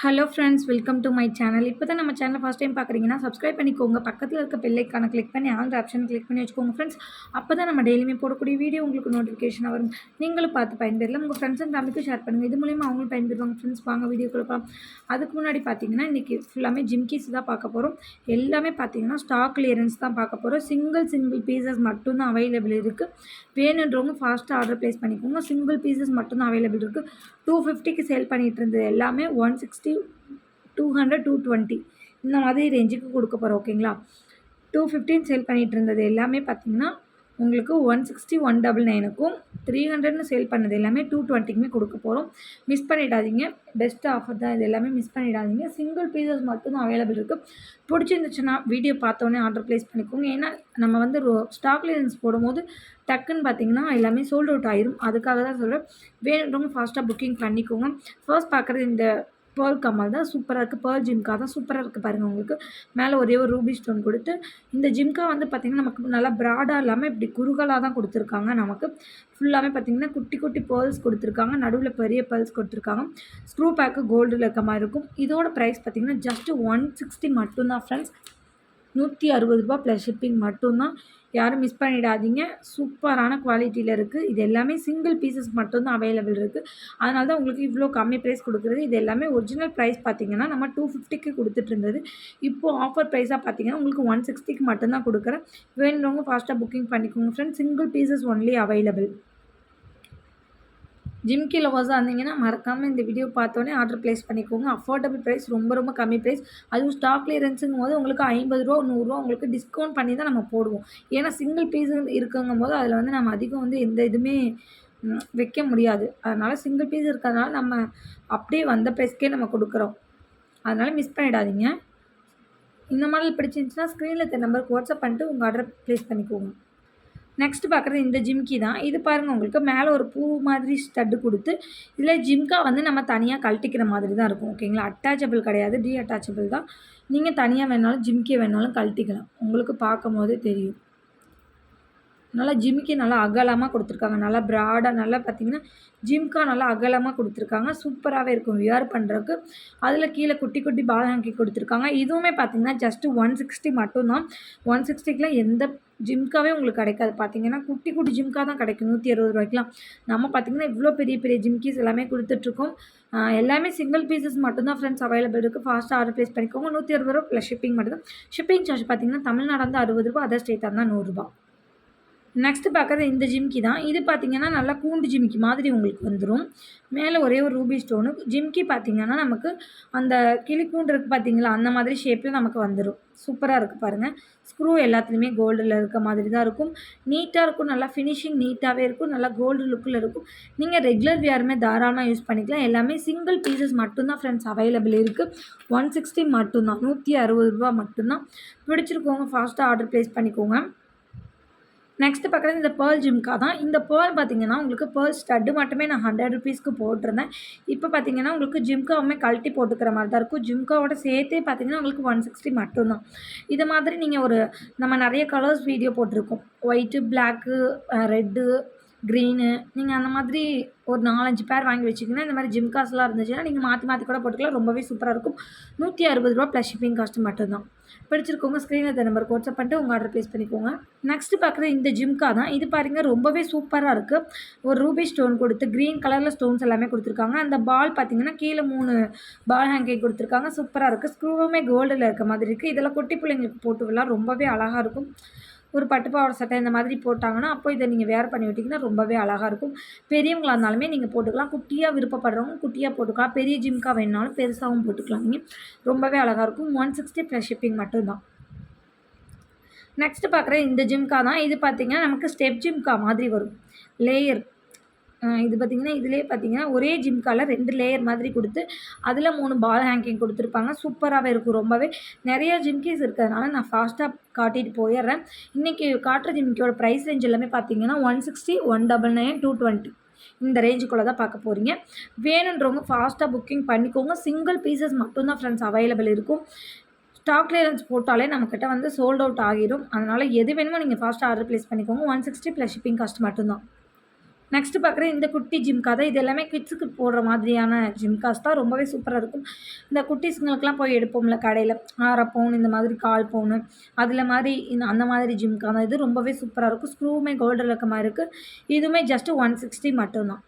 Hello friends, welcome to my channel. இப்போ தான் நம்ம சேனலை ஃபஸ்ட் டைம் பார்க்குறீங்கன்னா சப்ஸ்கிரைப் பண்ணிக்கோங்க. பக்கத்தில் இருக்க பெல் ஐக்கானை கிளிக் பண்ணி ஆல் ஆப்ஷன் கிளிக் பண்ணி வச்சுக்கோங்க ஃப்ரெண்ட்ஸ். அப்போ தான் நம்ம டெய்லியுமே போடக்கூடிய வீடியோ உங்களுக்கு நோட்டிஃபிகேஷனாக வரும். நீங்களும் பார்த்து பயன்பெறலாம். உங்கள் ஃப்ரெண்ட்ஸ் அண்ட் ஃபேமிலிக்கும் ஷேர் பண்ணுங்கள். இது மூலிமா அவங்களும் பயன்பெறுவாங்க ஃப்ரெண்ட்ஸ். வாங்க வீடியோ கொடுக்கலாம். அதுக்கு முன்னாடி பார்த்தீங்கன்னா இன்றைக்கி ஃபுல்லாமே ஜிம்கீஸ் தான் பார்க்க போகிறோம். எல்லாமே பார்த்தீங்கன்னா ஸ்டாக் கிளியரன்ஸ் தான் பார்க்க போகிறோம். சிங்கிள் பீசஸ் மட்டும்தான் அவைலபிள் இருக்குது. வேணுன்றவங்க ஃபாஸ்ட்டாக ஆர்டர் ப்ளேஸ் பண்ணிக்கோங்க. சிங்கிள் பீசஸ் மட்டும்தான் அவைலபிள் இருக்குது. 250க்கு சேல் பண்ணிகிட்டு இருந்தது எல்லாமே 160, 200, 220 இந்த மாதிரி ரேஞ்சுக்கு கொடுக்க போகிறோம். ஓகேங்களா? 215 சேல் பண்ணிகிட்டு இருந்தது எல்லாமே பார்த்தீங்கன்னா உங்களுக்கு 160, 199க்கும் 300ன்னு சேல் பண்ணது எல்லாமே 220க்குமே கொடுக்க போகிறோம். மிஸ் பண்ணிடாதீங்க. பெஸ்ட் ஆஃபர் தான் இது எல்லாமே. மிஸ் பண்ணிடாதீங்க. சிங்கிள் பீசஸ் மட்டும்தான் அவைலபிள் இருக்குது. பிடிச்சிருந்துச்சுன்னா வீடியோ பார்த்தோன்னே ஆர்டர் ப்ளேஸ் பண்ணிக்கோங்க. ஏன்னா நம்ம வந்து ஸ்டாக் கிளியரன்ஸ் போடும்போது டக்குன்னு பார்த்தீங்கன்னா எல்லாமே சோல்ட் அவுட் ஆயிரும். அதுக்காக தான் சொல்கிறேன். வேணுன்றவங்க ஃபாஸ்ட்டாக புக்கிங் பண்ணிக்கோங்க. ஃபர்ஸ்ட் பார்க்குறது இந்த பேர்ல் கம்மல் தான். சூப்பராக இருக்குது. பேர்ல் ஜிம்கா தான் சூப்பராக இருக்குது பாருங்கள். உங்களுக்கு மேலே ஒரே ஒரு ரூபி ஸ்டோன் கொடுத்து இந்த ஜிம்கா வந்து பார்த்திங்கன்னா நமக்கு நல்லா ப்ராடாக இல்லாமல் இப்படி குறுகலாக தான் கொடுத்துருக்காங்க. நமக்கு ஃபுல்லாகவே பார்த்திங்கன்னா குட்டி குட்டி பேர்ல்ஸ் கொடுத்துருக்காங்க. நடுவில் பெரிய பேர்ல்ஸ் கொடுத்துருக்காங்க. ஸ்க்ரூ பேக்கு கோல்டில் இருக்க மாதிரி இருக்கும். இதோட ப்ரைஸ் பார்த்திங்கன்னா ஜஸ்ட்டு 160 மட்டும்தான் ஃப்ரெண்ட்ஸ். 160 ரூபா ப்ளஸ் ஷிப்பிங் மட்டும்தான். யாரும் மிஸ் பண்ணிடாதீங்க. சூப்பரான குவாலிட்டியில் இருக்குது. இது எல்லாமே சிங்கிள் பீசஸ் மட்டும்தான் அவைலபிள் இருக்குது. அதனால தான் உங்களுக்கு இவ்வளோ கம்மி ப்ரைஸ் கொடுக்குறது. இது எல்லாமே ஒரிஜினல் ப்ரைஸ் பார்த்திங்கன்னா நம்ம 250க்கு கொடுத்துட்டு இருந்தது. இப்போது ஆஃபர் ப்ரைஸாக பார்த்திங்கன்னா உங்களுக்கு 160க்கு மட்டும்தான் கொடுக்குறேன். வேணுன்றவங்க ஃபாஸ்ட்டாக புக்கிங் பண்ணிக்கோங்க friends. Single pieces only available. ஜிம்கி லவர்ஸாக இருந்தீங்கன்னா மறக்காமல் இந்த வீடியோ பார்த்தோன்னே ஆர்டர் ப்ளேஸ் பண்ணிக்கோங்க. அஃபோர்டபுள் ப்ரைஸ், ரொம்ப கம்மி ப்ரைஸ். அதுவும் ஸ்டாக் கிளியரன்ஸுங்கும் போது உங்களுக்கு 50 ரூபா 100 ரூபா உங்களுக்கு டிஸ்கவுண்ட் பண்ணி தான் நம்ம போடுவோம். ஏன்னா சிங்கிள் பீஸ் இருக்குங்கும் போது அதில் வந்து நம்ம அதிகம் வந்து எந்த இதுவுமே வைக்க முடியாது. அதனால் சிங்கிள் பீஸ் இருக்கிறதுனால நம்ம அப்படியே வந்த ப்ரைஸ்க்கே நம்ம கொடுக்குறோம். அதனால் மிஸ் பண்ணிடாதீங்க. இந்த மாடல் பிடிச்சிருந்துச்சுன்னா ஸ்க்ரீனில் இருக்க நம்பருக்கு வாட்ஸ்அப் பண்ணிட்டு உங்கள் ஆர்டர் ப்ளேஸ் பண்ணிக்கோங்க. நெக்ஸ்ட் பார்க்குறது இந்த ஜிம்கி தான். இது பாருங்கள், உங்களுக்கு மேலே ஒரு பூ மாதிரி ஸ்டட்டு கொடுத்து இதில் ஜிம்கா வந்து நம்ம தனியாக கழட்டிக்கிற மாதிரி தான் இருக்கும். ஓகேங்களா? அட்டாச்சபிள் கிடையாது, அட்டாச்சபிள் தான். நீங்கள் தனியாக வேணாலும் ஜிம்கி வேணாலும் கழட்டிக்கலாம். உங்களுக்கு பார்க்கும் போதே தெரியும். நல்லா ஜிம்கி நல்லா அகலமாக கொடுத்துருக்காங்க. நல்லா ப்ராடாக நல்லா பார்த்திங்கன்னா ஜிம்கா நல்லா அகலமாக கொடுத்துருக்காங்க. சூப்பராகவே இருக்கும் வியர் பண்ணுறதுக்கு. அதில் கீழே குட்டி குட்டி பால் ஹேங்கி கொடுத்துருக்காங்க. இதுவுமே பார்த்திங்கன்னா ஜஸ்ட்டு 160 மட்டும்தான். 160க்குலாம் எந்த ஜிம்காவே உங்களுக்கு கிடைக்காது. பார்த்திங்கன்னா குட்டி குட்டி ஜிம்கா தான் கிடைக்கும் 160 ரூபாய்க்குலாம். நம்ம பார்த்திங்கன்னா இவ்வளோ பெரிய பெரிய ஜிம்கிஸ் எல்லாமே கொடுத்துட்ருக்கோம். எல்லாமே சிங்கிள் பீசஸ் மட்டும்தான் ஃப்ரெண்ட்ஸ் அவைலபிள் இருக்குது. ஃபாஸ்ட்டாக ஆர்டர் ப்ளேஸ் பண்ணிக்கோங்க. 160 ரூபா ப்ளஸ் ஷிப்பிங் மட்டும்தான். ஷிப்பிங் சார்ஜ் பார்த்திங்கன்னா தமிழ்நாடு வந்து 60 ரூபா, அதர் ஸ்டேட்டாக இருந்தால் 100 ரூபா. நெக்ஸ்ட்டு பார்க்குறது இந்த ஜிம்கி தான். இது பார்த்திங்கன்னா நல்லா கூண்டு ஜிம்கி மாதிரி உங்களுக்கு வந்துடும். மேலே ஒரே ஒரு ரூபி ஸ்டோனு. ஜிம்கி பார்த்திங்கன்னா நமக்கு அந்த கிளி கூண்டு இருக்குது பார்த்திங்களா, அந்த மாதிரி ஷேப்பில் நமக்கு வந்துடும். சூப்பராக இருக்குது பாருங்கள். ஸ்க்ரூ எல்லாத்துலேயுமே கோல்டில் இருக்க மாதிரி தான் இருக்கும். நீட்டாக இருக்கும். நல்லா ஃபினிஷிங் நீட்டாகவே இருக்கும். நல்லா கோல்டு லுக்கில் இருக்கும். நீங்கள் ரெகுலர் வியருமே தாராளமாக யூஸ் பண்ணிக்கலாம். எல்லாமே சிங்கிள் பீசஸ் மட்டும்தான் ஃப்ரெண்ட்ஸ் அவைலபிள் இருக்குது. 160 மட்டும்தான். 160 ரூபா மட்டும்தான். பிடிச்சிருக்கோங்க ஃபாஸ்ட்டாக ஆர்டர் ப்ளேஸ் பண்ணிக்கோங்க. நெக்ஸ்ட்டு பார்க்குறது இந்த பேர்ல் ஜிம்கா தான். இந்த பேர்ல் பார்த்திங்கன்னா உங்களுக்கு பேர்ல் ஸ்டட்டு மட்டுமே நான் 100 ருபீஸ்க்கு போட்டிருந்தேன். இப்போ பார்த்திங்கன்னா உங்களுக்கு ஜிம்காவுமே கழட்டி போட்டுக்கிற மாதிரி தான் இருக்கும். ஜிம்காவோட சேர்த்தே பார்த்திங்கன்னா உங்களுக்கு 160 மட்டும்தான். இது மாதிரி நீங்கள் நம்ம நிறைய கலர்ஸ் வீடியோ போட்டிருக்கோம். White, black, red, green. நீங்கள் அந்த மாதிரி ஒரு 4-5 பேர் வாங்கி வச்சிங்கன்னா இந்த மாதிரி ஜிம்காஸ்லாம் இருந்துச்சுன்னா நீங்கள் மாற்றி மாற்றி கூட போட்டுக்கலாம். ரொம்பவே சூப்பராக இருக்கும். 160 ரூபா ப்ளஸ் ஷிப்பிங் காஸ்ட்டு மட்டும்தான். பிடிச்சிருக்கோங்க ஸ்க்ரீனில் இருக்க நம்பருக்கு வாட்ஸ்அப் பண்ணிட்டு உங்கள் ஆர்டர் ப்ளேஸ் பண்ணிக்கோங்க. நெக்ஸ்ட்டு பார்க்குறது இந்த ஜிம்கா தான். இது பாருங்கள், ரொம்பவே சூப்பராக இருக்குது. ஒரு ரூபி ஸ்டோன் கொடுத்து க்ரீன் கலரில் ஸ்டோன்ஸ் எல்லாமே கொடுத்துருக்காங்க. அந்த பால் பார்த்திங்கன்னா கீழே 3 பால் ஹேங்கிங் கொடுத்துருக்காங்க. சூப்பராக இருக்குது. ஸ்க்ரூவுமே கோல்டில் இருக்க மாதிரி இருக்குது. இதெல்லாம் குட்டி பிள்ளைங்களுக்கு போட்டு விடலாம். ரொம்பவே அழகாக இருக்கும். ஒரு பட்டுப்பாவாடை சட்டை இந்த மாதிரி போட்டாங்கன்னா அப்போ இதை நீங்கள் வேர் பண்ணி விட்டிங்கன்னா ரொம்பவே அழகாக இருக்கும். பெரியவங்களாக இருந்தாலுமே நீங்கள் போட்டுக்கலாம். குட்டியாக விருப்பப்படுறவங்க குட்டியாக போட்டுக்கலாம். பெரிய ஜிம்கா வேணுனாலும் பெருசாகவும் போட்டுக்கலாம். நீங்கள் ரொம்பவே அழகாக இருக்கும். 160 ப்ளஸ் ஷிப்பிங் மட்டும்தான். நெக்ஸ்ட்டு பார்க்குற இந்த ஜிம்கா தான். இது பார்த்திங்கன்னா நமக்கு ஸ்டெப் ஜிம்கா மாதிரி வரும். லேயர் இது பார்த்திங்கன்னா இதிலே பார்த்திங்கன்னா ஒரே ஜிம்காவில் 2 லேயர் மாதிரி கொடுத்து அதில் 3 பால் ஹேங்கிங் கொடுத்துருப்பாங்க. சூப்பராகவே இருக்கும். ரொம்பவே நிறையா ஜிம்கிஸ் இருக்கிறதுனால நான் ஃபாஸ்ட்டாக காட்டிட்டு போயிடுறேன். இன்றைக்கி காட்டுற ஜிம்கியோட ப்ரைஸ் ரேஞ்ச் எல்லாமே பார்த்திங்கன்னா 160, 199, 220 இந்த ரேஞ்சுக்குள்ளே தான் பார்க்க போகிறீங்க. வேணுன்றவங்க ஃபாஸ்ட்டாக புக்கிங் பண்ணிக்கோங்க. சிங்கிள் பீசஸ் மட்டும்தான் ஃப்ரெண்ட்ஸ் அவைலபிள் இருக்கும். ஸ்டாக் கிளியரன்ஸ் போட்டாலே நம்மக்கிட்ட வந்து சோல்ட் அவுட் ஆகிடும். அதனால் எது வேணுமோ நீங்கள் ஃபாஸ்ட்டாக ஆர்டர் ப்ளேஸ் பண்ணிக்கோங்க. 160 ப்ளஸ் ஷிப்பிங் காஸ்ட் மட்டும்தான். நெக்ஸ்ட் பார்க்குற இந்த குட்டி ஜிம்கா தான். இது எல்லாமே கிட்ஸுக்கு போடுற மாதிரியான ஜிம்காஸ் தான். ரொம்பவே சூப்பரா இருக்கும். இந்த குட்டீஸுங்களுக்குலாம் போய் எடுப்போம்ல கடையில. 1/2 பவுன் இந்த மாதிரி 1/4 பவுனு அதில மாரி அந்த மாதிரி ஜிம்கா தான். இது ரொம்பவே சூப்பரா இருக்கும். ஸ்க்ரூவுமே கோல்டில் இருக்க மாரி இருக்கு. இதுவுமே ஜஸ்ட் 160 மட்டும் தான்.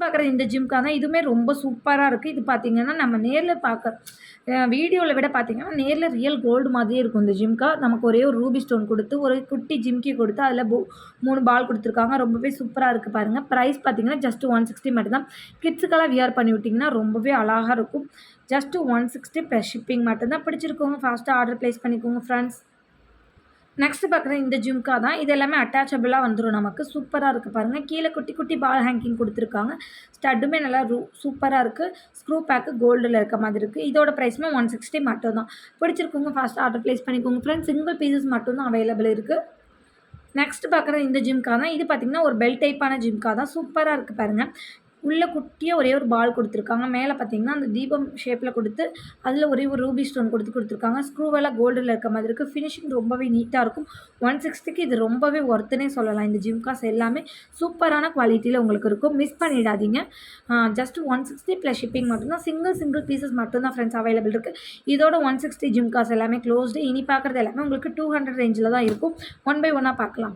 பார்க்குற இந்த ஜிம்கா தான். இதுவுமே ரொம்ப சூப்பரா இருக்கு. இது பார்த்தீங்கன்னா, நம்ம நேர்ல வீடியோல விட பார்த்தீங்கன்னா, நேர்ல ரியல் கோல்டு மாதிரியே இருக்கும் இந்த ஜிம்கா. நமக்கு ஒரே ஒரு ரூபி ஸ்டோன் குடுத்து, ஒரு குட்டி ஜிம்கி குடுத்து, அதில 3 பால் குடுத்துருக்காங்க. ரொம்பவே சூப்பரா இருக்கு பாருங்க. பிரைஸ் பார்த்தீங்கன்னா, ஜஸ்ட் 160 மட்டும் தான். கிட்ஸுக்கெல்லாம் வியர் பண்ணி விட்டிங்கன்னா, ரொம்பவே அழகா இருக்கும். ஜஸ்ட் 160 ப்ளஸ் ஷிப்பிங் மட்டும் தான். பிடிச்சிருக்கவங்க ஃபாஸ்ட்டா ஆர்டர் பிளேஸ் பண்ணிக்கோங்க ஃப்ரெண்ட்ஸ். நெக்ஸ்ட் பார்க்குற இந்த ஜிம்கா தான். இது எல்லாமே அட்டாச்சபிளா வந்துரும் நமக்கு. சூப்பரா இருக்கு பாருங்க. கீழ குட்டி குட்டி பால் ஹேங்கிங் குடுத்துருக்காங்க. ஸ்டட்டுமே நல்லா சூப்பரா இருக்கு. ஸ்க்ரூ பேக்கு கோல்டுல இருக்க மாதிரி இருக்கு. இதோட பிரைஸுமே 160 மட்டும் தான். பிடிச்சிருக்கவங்க ஃபாஸ்ட்டா ஆர்டர் பிளேஸ் பண்ணிக்கோங்க ஃப்ரெண்ட்ஸ். சிங்கிள் பீசஸ் மட்டும் தான் அவைலபிள் இருக்கு. நெக்ஸ்ட் பார்க்குற இந்த ஜிம்கா தான். இது பார்த்தீங்கன்னா, ஒரு பெல் டைப்பான ஜிம்கா தான். சூப்பரா இருக்கு பாருங்க. உள்ள குட்டியா ஒரே ஒரு பால் குடுத்துருக்காங்க. மேல பார்த்தீங்கன்னா, அந்த தீபம் ஷேப்ல குடுத்து, அதில ஒரே ஒரு ரூபி ஸ்டோன் குடுத்துருக்காங்க. ஸ்க்ரூவெல்லாம் கோல்டுல இருக்க மாதிரி இருக்கு. ஃபினிஷிங் ரொம்பவே நீட்டா இருக்கும். 160க்கு இது ரொம்பவே ஒர்த்துன்னே சொல்லலாம். இந்த ஜிம்காஸ் எல்லாமே சூப்பரான குவாலிட்டியில உங்களுக்கு இருக்கும். மிஸ் பண்ணிடாதீங்க. ஜஸ்ட் 160 ப்ளஸ் ஷிப்பிங் மட்டும் தான். சிங்கிள் பீசஸ் மட்டும் தான் ஃப்ரெண்ட்ஸ் அவைலபிள் இருக்கு. இதோட 160 ஜிம்காஸ் எல்லாமே க்ளோஸ்டு. இனி பார்க்குறது எல்லாமே உங்களுக்கு 200 ரேஞ்சில தான் இருக்கும். ஒன் பை ஒன்னா பார்க்கலாம்.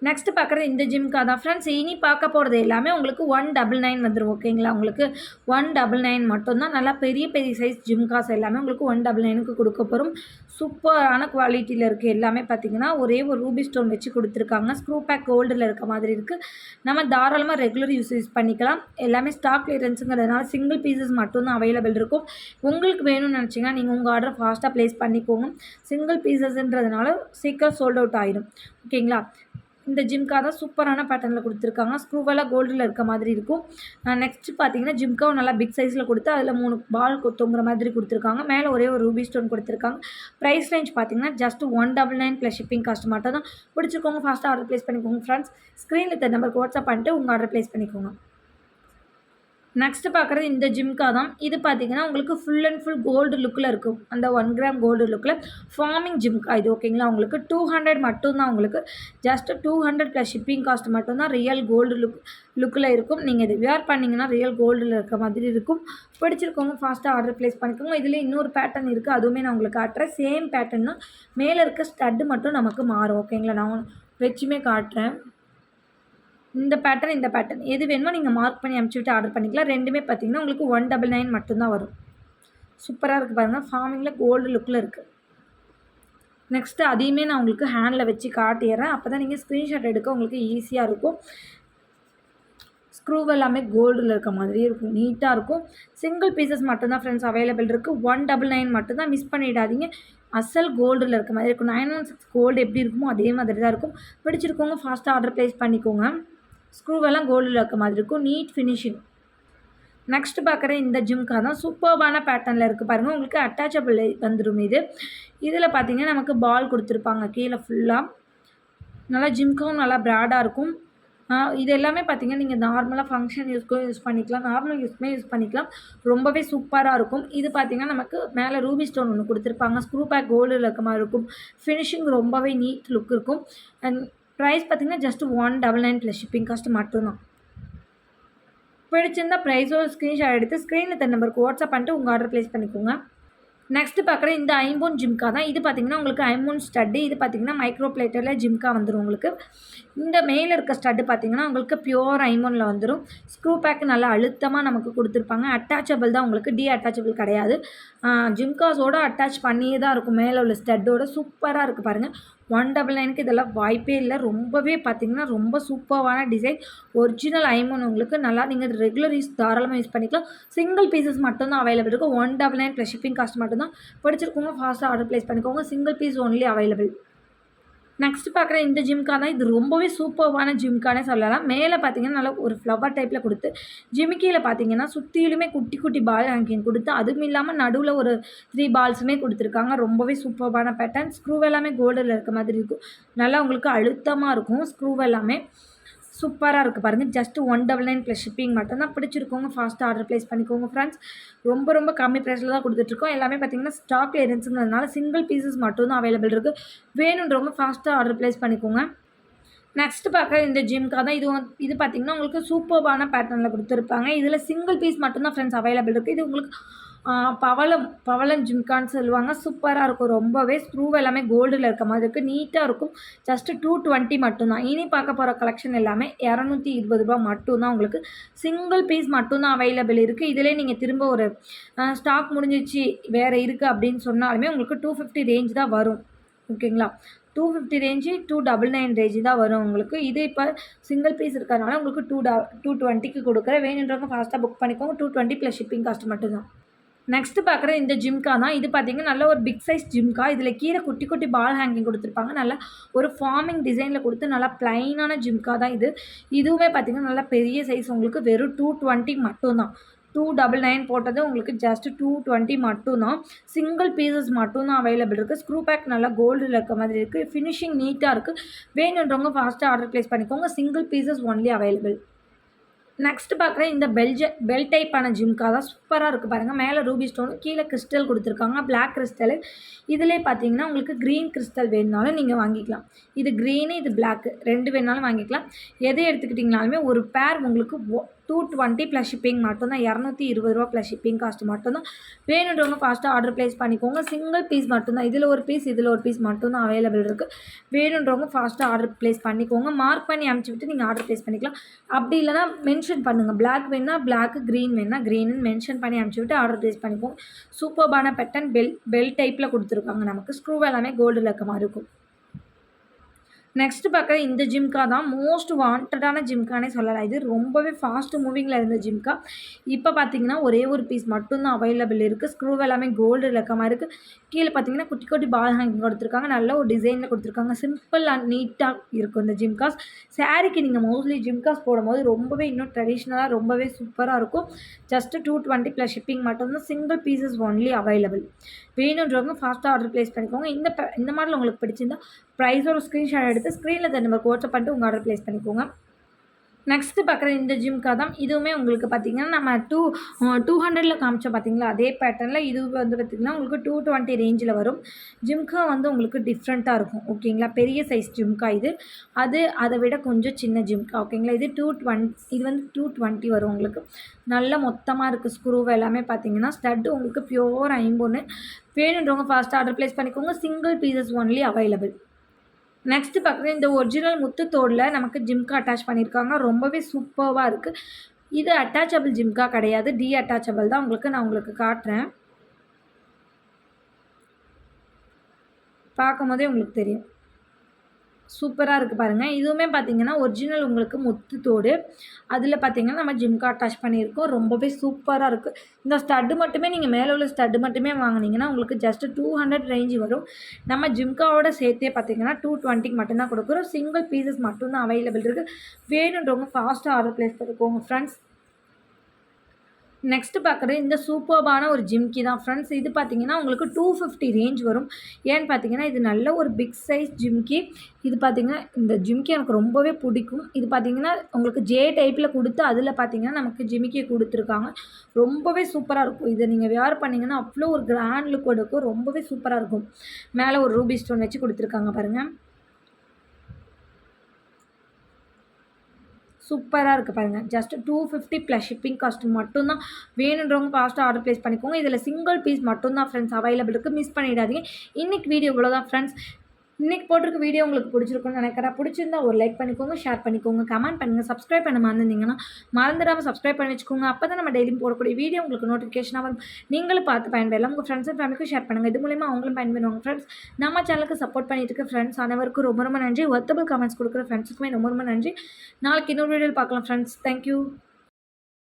நெக்ஸ்ட் பார்க்குறது இந்த ஜிம்கா தான் ஃப்ரெண்ட்ஸ். இனி பார்க்க போகிறது எல்லாமே உங்களுக்கு 199 வந்துடும். ஓகேங்களா, உங்களுக்கு 199 மட்டும்தான். நல்லா பெரிய பெரிய சைஸ் ஜிம்காஸ் எல்லாமே உங்களுக்கு 199க்கு கொடுக்க போகிறோம். சூப்பரான குவாலிட்டியில் இருக்குது. எல்லாமே பார்த்தீங்கன்னா, ஒரே ஒரு ரூபி ஸ்டோன் வச்சு கொடுத்துருக்காங்க. ஸ்க்ரூ பேக் கோல்டில் இருக்க மாதிரி இருக்குது. நம்ம தாராளமாக ரெகுலர் யூஸ் பண்ணிக்கலாம். எல்லாமே ஸ்டாக் கிளியரன்ஸுங்கிறதுனால சிங்கிள் பீசஸ் மட்டும்தான் அவைலபிள் இருக்கும். உங்களுக்கு வேணும்னு நினச்சிங்கன்னா நீங்கள் உங்கள் ஆர்டர் ஃபாஸ்ட்டாக ப்ளேஸ் பண்ணிக்கோங்க. சிங்கிள் பீசஸ்ன்றதுனால சீக்கிரம் சோல்ட் அவுட் ஆயிடும். ஓகேங்களா, இந்த ஜிம்கா தான் சூப்பரான பேட்டர்னில் கொடுத்துருக்காங்க. ஸ்க்ரூவெல்லாம் கோல்டில் இருக்க மாதிரி இருக்கும். நெக்ஸ்ட்டு பார்த்தீங்கன்னா, ஜிம்காவும் நல்லா பிக் சைஸில் கொடுத்து அதில் 3 பால் தொங்குற மாதிரி கொடுத்துருக்காங்க. மேலே ஒரே ஒரு ரூபி ஸ்டோன் கொடுத்துருக்காங்க. ப்ரைஸ் ரேஞ்ச் பார்த்தீங்கன்னா, ஜஸ்ட் 199 ப்ளஸ் ஷிப்பிங் காஸ்ட் மட்டும் தான். பிடிச்சிருக்கவங்க ஃபாஸ்ட்டாக ஆர்டர் ப்ளேஸ் பண்ணிக்கோங்க ஃப்ரெண்ட்ஸ். ஸ்க்ரீனில் இந்த நம்பருக்கு வாட்ஸ்அப் பண்ணிட்டு உங்கள் ஆர்டர் ப்ளேஸ் பண்ணிக்கோங்க. நெக்ஸ்ட் பார்க்குறது இந்த ஜிம்கா தான். இது பார்த்தீங்கன்னா, உங்களுக்கு ஃபுல் அண்ட் ஃபுல் கோல்டு லுக்கில் இருக்கும். அந்த 1 கிராம் கோல்டு லுக்கில் ஃபார்மிங் ஜிம்கா இது. ஓகேங்களா, உங்களுக்கு 200 மட்டும் தான். உங்களுக்கு ஜஸ்ட் 200 ப்ளஸ் ஷிப்பிங் காஸ்ட் மட்டும் தான். ரியல் கோல்டு லுக்கில் இருக்கும். நீங்கள் இது வியர் பண்ணிங்கன்னா ரியல் கோல்டில் இருக்க மாதிரி இருக்கும். பிடிச்சிருக்கவங்க ஃபாஸ்ட்டாக ஆர்டர் ப்ளேஸ் பண்ணிக்கோங்க. இதில் இன்னொரு பேட்டர்ன் இருக்குது. அதுவுமே நான் உங்களுக்கு காட்டுறேன். சேம் பேட்டர்ன் தான். மேலே இருக்க ஸ்டட்டு மட்டும் நமக்கு மாறும். ஓகேங்களா, நான் வச்சுமே காட்டுறேன். இந்த பேட்டர்ன் எது வேணுமோ நீங்கள் மார்க் பண்ணி அனுப்பிச்சுட்டு ஆர்டர் பண்ணிக்கலாம். ரெண்டுமே பார்த்தீங்கன்னா, உங்களுக்கு 199 மட்டும்தான் வரும். சூப்பராக இருக்குது பாருங்கள். ஃபார்மிங்கில் கோல்டு லுக்கில் இருக்குது. நெக்ஸ்ட்டு அதையுமே நான் உங்களுக்கு ஹேண்டில் வச்சு காட்டிடுறேன். அப்போ தான் நீங்கள் ஸ்க்ரீன்ஷாட் எடுக்க உங்களுக்கு ஈஸியாக இருக்கும். ஸ்க்ரூவ் எல்லாமே கோல்டில் இருக்க மாதிரியே இருக்கும். நீட்டாக இருக்கும். சிங்கிள் பீசஸ் மட்டும்தான் ஃப்ரெண்ட்ஸ் அவைலபிள் இருக்குது. 199 மட்டும்தான். மிஸ் பண்ணிடாதீங்க. அசல் கோல்டில் இருக்க மாதிரி இருக்கும். 916 கோல்டு எப்படி இருக்குமோ அதே மாதிரி தான் இருக்கும். பிடிச்சிருக்கவங்க ஃபாஸ்ட்டாக ஆர்டர் ப்ளேஸ் பண்ணிக்கோங்க. ஸ்க்ரூவெல்லாம் கோல்டில் இருக்க மாதிரி இருக்கும். NEET finishing. நெக்ஸ்ட் பார்க்குற இந்த ஜிம்கா தான். சூப்பர்பான பேட்டர்னில் இருக்குது பாருங்கள். உங்களுக்கு அட்டாச்சபிள் வந்துடும் இது. இதில் பார்த்தீங்கன்னா, நமக்கு பால் கொடுத்துருப்பாங்க கீழே ஃபுல்லாக. நல்லா ஜிம்காவும் நல்லா ப்ராடாக இருக்கும். இது எல்லாமே பார்த்தீங்கன்னா, நீங்கள் நார்மலாக ஃபங்க்ஷன் யூஸ்க்கும் யூஸ் பண்ணிக்கலாம். நார்மல் யூஸ்க்குமே யூஸ் பண்ணிக்கலாம். ரொம்பவே சூப்பராக இருக்கும். இது பார்த்தீங்கன்னா, நமக்கு மேலே ரூபி ஸ்டோன் ஒன்று கொடுத்துருப்பாங்க. ஸ்க்ரூ பேக் கோல்டில் இருக்க மாதிரி இருக்கும். ஃபினிஷிங் ரொம்பவே நீட் லுக் இருக்கும். அண்ட் ப்ரைஸ் பார்த்தீங்கன்னா, ஜஸ்ட் 199 ப்ளஸ் ஷிப்பிங் காஸ்ட் மட்டும்தான். பிடிச்சிருந்தா ப்ரைஸோட ஸ்க்ரீன்ஷாட் எடுத்து ஸ்க்ரீனில் தர நம்பருக்கு வாட்ஸ்அப் பண்ணிட்டு உங்கள் ஆர்டர் ப்ளேஸ் பண்ணிக்கோங்க. நெக்ஸ்ட்டு பார்க்குற இந்த ஐம்போன் ஜிம்கா தான். இது பார்த்தீங்கன்னா, உங்களுக்கு ஐம்போன் ஸ்டட்டு. இது பார்த்தீங்கன்னா, மைக்ரோ பிளேட்டரில் ஜிம்கா வந்துடும் உங்களுக்கு. இந்த மேலே இருக்க ஸ்டட்டு பார்த்தீங்கன்னா, உங்களுக்கு பியூர் ஐம்போனில் வந்துடும். ஸ்க்ரூ பேக் நல்லா அழுத்தமாக நமக்கு கொடுத்துருப்பாங்க. அட்டாச்சபிள் தான் உங்களுக்கு. அட்டாச்சபிள் கிடையாது. ஜிம்காஸோடு அட்டாச் பண்ணியே தான் இருக்கும். மேலே உள்ள ஸ்டட்டோட சூப்பராக இருக்குது பாருங்கள். 199க்கு இதெல்லாம் வாய்ப்பே இல்லை. ரொம்பவே பார்த்தீங்கன்னா, ரொம்ப சூப்பரான டிசைன். ஒரிஜினல் ஐம்போன் உங்களுக்கு நல்லா நீங்கள் ரெகுலர் யூஸ் தாராளமாக யூஸ் பண்ணிக்கலாம். சிங்கிள் பீசஸ் மட்டும்தான் அவைலபிள் இருக்குது. 199 ப்ளஸ் ஷிப்பிங் காஸ்ட் மட்டும்தான். பிடிச்சிருக்கவங்க ஃபாஸ்ட்டாக ஆர்டர் ப்ளேஸ் பண்ணிக்கோங்க. Single piece only available. Next பார்க்குற இந்த ஜிம்கா தான். இது ரொம்பவே சூப்பர்வான ஜிம்கானே சொல்லலாம். மேலே பார்த்தீங்கன்னா, நல்லா ஒரு ஃப்ளவர் டைப்பில் கொடுத்து, ஜிமிக்கியில் பார்த்தீங்கன்னா சுற்றிலுமே குட்டி குட்டி பால் ஹேங்கிங் கொடுத்து, அதுவும் இல்லாமல் நடுவில் ஒரு 3 பால்ஸுமே கொடுத்துருக்காங்க. ரொம்பவே சூப்பர்வான பேட்டர்ன். ஸ்க்ரூ எல்லாமே கோல்டில் இருக்க மாதிரி இருக்கும். நல்லா உங்களுக்கு அழுத்தமாக இருக்கும். ஸ்க்ரூ எல்லாமே சூப்பராக இருக்குது பாருங்கள். ஜஸ்ட் 199 ப்ளஸ் ஷிப்பிங் மட்டும்தான். பிடிச்சிருக்கோங்க ஃபாஸ்ட்டாக ஆர்டர் ப்ளேஸ் பண்ணிக்கோங்க ஃப்ரெண்ட்ஸ். ரொம்ப கம்மி ப்ரைஸில் தான் கொடுத்துட்ருக்கோம். எல்லாமே பார்த்தீங்கன்னா, ஸ்டாக் கிளியரன்ஸுங்கிறதுனால சிங்கிள் பீசஸ் மட்டும்தான் அவைலபிள் இருக்குது. வேணுன்றவங்க ஃபாஸ்ட்டாக ஆர்டர் ப்ளேஸ் பண்ணிக்கோங்க. நெக்ஸ்ட் பார்க்குற இந்த ஜிம்கா தான். இது பார்த்தீங்கன்னா, உங்களுக்கு சூப்பர்பான பேட்டர்னில் குடுத்துருப்பாங்க. இதில சிங்கிள் பீஸ் மட்டும் தான் ஃப்ரெண்ட்ஸ் அவைலபிள் இருக்குது. இது உங்களுக்கு பவளம் ஜிம்கான்னு சொல்லுவாங்க. சூப்பரா இருக்கும். ரொம்பவே ஸ்க்ரூ எல்லாமே கோல்டில இருக்க மாதிரி இருக்கு. நீட்டா இருக்கும். ஜஸ்ட் 220 மட்டும் தான். இனி பார்க்க போற கலெக்ஷன் எல்லாமே ரூ. 220 மட்டும் தான் உங்களுக்கு. சிங்கிள் பீஸ் மட்டும் தான் அவைலபிள் இருக்கு. இதிலே நீங்க திரும்ப ஒரு ஸ்டாக் முடிஞ்சிருச்சு, வேற இருக்கு அப்படின்னு சொன்னாலுமே உங்களுக்கு 250 ரேஞ்ச் தான் வரும். ஓகேங்களா? 250 ரேஞ்சு 299 ரேஞ்சு தான் வரும் உங்களுக்கு. இது இப்போ சிங்கிள் பீஸ் இருக்கிறதுனால உங்களுக்கு 220க்கு கொடுக்குறேன். வேணுன்றவங்க ஃபாஸ்ட்டாக புக் பண்ணிக்கோங்க. 220 ப்ளஸ் ஷிப்பிங் காஸ்ட் மட்டும் தான். நெக்ஸ்ட்டு பார்க்குற இந்த ஜிம்கா தான். இது பார்த்தீங்கன்னா, நல்ல ஒரு பிக் சைஸ் ஜிம்கா. இதில் கீழே குட்டி குட்டி பால் ஹேங்கிங் கொடுத்துருப்பாங்க. நல்லா ஒரு ஃபார்மிங் டிசைனில் கொடுத்து நல்லா ப்ளைனான ஜிம்கா தான் இது. இதுவுமே பார்த்தீங்கன்னா, நல்லா பெரிய சைஸ் உங்களுக்கு வெறும் 220 மட்டும் தான். 299 போட்டது உங்களுக்கு ஜஸ்ட் 220 மட்டும் தான். சிங்கிள் பீசஸ் மட்டும் தான் அவைலபிள் இருக்குது. ஸ்க்ரூ பேக் நல்லா கோல்டில் இருக்க மாதிரி இருக்குது. ஃபினிஷிங் நீட்டாக இருக்குது. வேணுன்றவங்க ஃபாஸ்ட்டாக ஆர்டர் ப்ளேஸ் பண்ணிக்கோங்க. Single pieces only available. Next பார்க்குற இந்த பெல் டைப்பான ஜிம்கா தான். சூப்பராக இருக்குது பாருங்கள். மேலே ரூபி ஸ்டோன், கீழே கிறிஸ்டல் கொடுத்துருக்காங்க. Black crystal. இதிலே பார்த்தீங்கன்னா உங்களுக்கு க்ரீன் கிறிஸ்டல் வேணுனாலும் நீங்கள் வாங்கிக்கலாம். இது க்ரீனு, இது பிளாக்கு 2 வேணுனாலும் வாங்கிக்கலாம். எதை எடுத்துக்கிட்டிங்கனாலுமே ஒரு பேர் உங்களுக்கு 220 ப்ளஸ் ஷிப்பிங் மட்டும் தான். ரூ. 220 ப்ளஸ் ஷிப்பிங் காஸ்ட் மட்டும் தான். வேணுன்றவங்க ஃபாஸ்ட்டாக ஆர்டர் ப்ளேஸ் பண்ணிக்கோங்க. சிங்கிள் பீஸ் மட்டும் தான். இதில் ஒரு பீஸ், இதில் ஒரு பீஸ் மட்டும் தான் அவைலபிள் இருக்குது. வேணுன்றவங்க ஃபாஸ்ட்டாக ஆர்டர் ப்ளேஸ் பண்ணிக்கோங்க. மார்க் பண்ணி அனுப்பிச்சி விட்டு நீங்கள் ஆர்டர் ப்ளேஸ் பண்ணிக்கலாம். அப்படி இல்லைனா மென்ஷன் பண்ணுங்கள். பிளாக் வேணுன்னா பிளாக்கு, க்ரீன் வேணுன்னா க்ரீனுன்னு மென்ஷன் பண்ணி அனுப்பிச்சி விட்டு ஆர்டர் ப்ளேஸ் பண்ணிக்கோங்க. சூப்பர்பான பேட்டர்ன் பெல் டைப்பில் கொடுத்துருக்காங்க. நமக்கு ஸ்க்ரூ எல்லாமே கோல்டில் இருக்க மாதிரி இருக்கும். நெக்ஸ்ட் பார்க்குற இந்த ஜிம்கா தான். மோஸ்ட் வாண்டடான ஜிம்கானே சொல்லலாம். இது ரொம்பவே ஃபாஸ்ட் மூவிங்கில் இருந்த ஜிம்கா. இப்போ பார்த்தீங்கன்னா ஒரே ஒரு பீஸ் மட்டும்தான் அவைலபிள் இருக்குது. ஸ்க்ரூ எல்லாமே கோல்டில் இருக்க மாதிரி இருக்குது. கீழே பார்த்தீங்கன்னா குட்டி குட்டி பால் ஹேங்கிங் கொடுத்துருக்காங்க. நல்ல ஒரு டிசைனில் கொடுத்துருக்காங்க. சிம்பிள் அண்ட் நீட்டாக இருக்கும் இந்த ஜிம்காஸ். சாரீக்கு நீங்கள் மோஸ்ட்லி ஜிம்காஸ் போடும்போது ரொம்பவே இன்னும் ட்ரெடிஷ்னலாக ரொம்பவே சூப்பராக இருக்கும். ஜஸ்ட் 220 ப்ளஸ் ஷிப்பிங் மட்டும்தான். Single pieces only available. வேணுன்றவங்க ஃபாஸ்ட்டாக ஆர்டர் ப்ளேஸ் பண்ணிக்கோங்க. இந்த மாடல் உங்களுக்கு பிடிச்சிருந்தா ப்ரைஸோட ஸ்க்ரீன்ஷாட் எடுத்து ஸ்க்ரீனில் தன் நம்பருக்கு வாட்ஸ்அப் பண்ணிட்டு உங்கள் ஆர்டர் ப்ளேஸ் பண்ணிக்கோங்க. நெக்ஸ்ட்டு பார்க்குற இந்த ஜிம்கா தான். இதுவுமே உங்களுக்கு பார்த்தீங்கன்னா நம்ம 200ல் காமிச்சோம் பார்த்தீங்களா, அதே பேட்டர்னில் இது வந்து பார்த்திங்கன்னா உங்களுக்கு 220 ரேஞ்சில் வரும். ஜிம்கா வந்து உங்களுக்கு டிஃப்ரெண்ட்டாக இருக்கும். ஓகேங்களா? பெரிய சைஸ் ஜிம்கா இது. அதை விட கொஞ்சம் சின்ன ஜிம்கா. ஓகேங்களா? இது 220 வரும் உங்களுக்கு. நல்ல மொத்தமாக இருக்குது. ஸ்க்ரூ எல்லாமே பார்த்தீங்கன்னா ஸ்டட்டு உங்களுக்கு பியோர் ஐம்பொன்னு. வேணுன்றவங்க ஃபாஸ்ட்டாக ஆர்டர் ப்ளேஸ் பண்ணிக்கோங்க. Single pieces only available. Next பார்க்குறது இந்த ஒரிஜினல் முத்துத்தோடில் நமக்கு ஜிம்கா அட்டாச் பண்ணியிருக்காங்க. ரொம்பவே சூப்பராக இருக்குது. இது அட்டாச்சபிள் ஜிம்கா கிடையாது. அட்டாச்சபிள் தான். நான் உங்களுக்கு காட்டுறேன். பார்க்கும்போதே உங்களுக்கு தெரியும். சூப்பராக இருக்குது பாருங்கள். இதுவுமே பார்த்தீங்கன்னா ஒரிஜினல் உங்களுக்கு முத்துத்தோடு. அதில் பார்த்தீங்கன்னா நம்ம ஜிம்கா அட்டாச் பண்ணியிருக்கோம். ரொம்பவே சூப்பராக இருக்குது. இந்த ஸ்டட்டு மட்டுமே நீங்கள் மேலே உள்ள ஸ்டட்டு மட்டுமே வாங்கினீங்கன்னா உங்களுக்கு ஜஸ்ட் 200 ரேஞ்சு வரும். நம்ம ஜிம்காவோட சேர்த்தே பார்த்தீங்கன்னா 220 மட்டும்தான் கொடுக்குறோம். சிங்கிள் பீசஸ் மட்டும்தான் அவைலபிள் இருக்குது. வேணுன்றவங்க ஃபாஸ்ட்டாக ஆர்டர் ப்ளேஸ் பண்ணிக்கோங்க ஃப்ரெண்ட்ஸ். நெக்ஸ்ட்டு பார்க்குறது இந்த சூப்பர்பான ஒரு ஜிம்கி தான் ஃப்ரெண்ட்ஸ். இது பார்த்தீங்கன்னா உங்களுக்கு 250 ரேஞ்ச் வரும். ஏன்னு பார்த்தீங்கன்னா இது நல்ல ஒரு பிக் சைஸ் ஜிம்கி. இது பார்த்தீங்கன்னா இந்த ஜிம்கி எனக்கு ரொம்பவே பிடிக்கும். இது பார்த்தீங்கன்னா உங்களுக்கு டைப்பில் கொடுத்து அதில் பார்த்தீங்கன்னா நமக்கு ஜிமிக்கி கொடுத்துருக்காங்க. ரொம்பவே சூப்பராக இருக்கும். இதை நீங்கள் வேர் பண்ணிங்கன்னா அவ்வளோ ஒரு கிராண்ட் லுக் கொடுக்கும். ரொம்பவே சூப்பராக இருக்கும். மேலே ஒரு ரூபி ஸ்டோன் வச்சு கொடுத்துருக்காங்க பாருங்கள். சூப்பராக இருக்குது பாருங்கள். ஜஸ்ட் 250 ப்ளஸ் ஷிப்பிங் காஸ்ட் மட்டும்தான். வேணுன்றவங்க ஃபாஸ்ட்டாக ஆர்டர் ப்ளேஸ் பண்ணிக்கோங்க. இதில் சிங்கிள் பீஸ் மட்டும்தான் ஃப்ரெண்ட்ஸ் அவைலபிள் இருக்குது. மிஸ் பண்ணிடாதீங்க. இன்றைக்கி வீடியோ இவ்வளோதான் ஃப்ரெண்ட்ஸ். இன்றைக்கி போட்டிருக்க வீடியோ உங்களுக்கு பிடிச்சிருக்குன்னு நினைக்கிறேன். பிடிச்சிருந்தா ஒரு லைக் பண்ணிக்கோங்க, ஷேர் பண்ணிக்கோங்க, கமெண்ட் பண்ணுங்கள். சப்ஸ்கிரைப் பண்ண மறந்துருந்தீங்கன்னா மறந்துடாமல் சப்ஸ்கிரைப் பண்ணி வச்சுக்கோங்க. அப்போ தான் நம்ம டெய்லியும் போடக்கூடிய வீடியோ உங்களுக்கு நோட்டிஃபிகேஷனாக வரும். நீங்களும் பார்த்து பயன்பெறலாம். உங்கள் ஃப்ரெண்ட்ஸ் அண்ட் ஃபேமிலிக்கும் ஷேர் பண்ணுங்கள். இது மூலிமா அவங்களும் பயன்பெறுவாங்க ஃப்ரெண்ட்ஸ். நம்ம சேனலுக்கு சப்போர்ட் பண்ணிட்டு இருக்க ஃப்ரெண்ட்ஸ் அனைவருக்கும் ரொம்ப ரொம்ப நன்றி. ஒர்த்தபிள் கமெண்ட்ஸ் கொடுக்குற ஃப்ரெண்ட்ஸுக்குமே ரொம்ப ரொம்ப நன்றி. நாளைக்கு இன்னொரு வீடியோவில் பார்க்கலாம் ஃப்ரெண்ட்ஸ். தேங்க்யூ.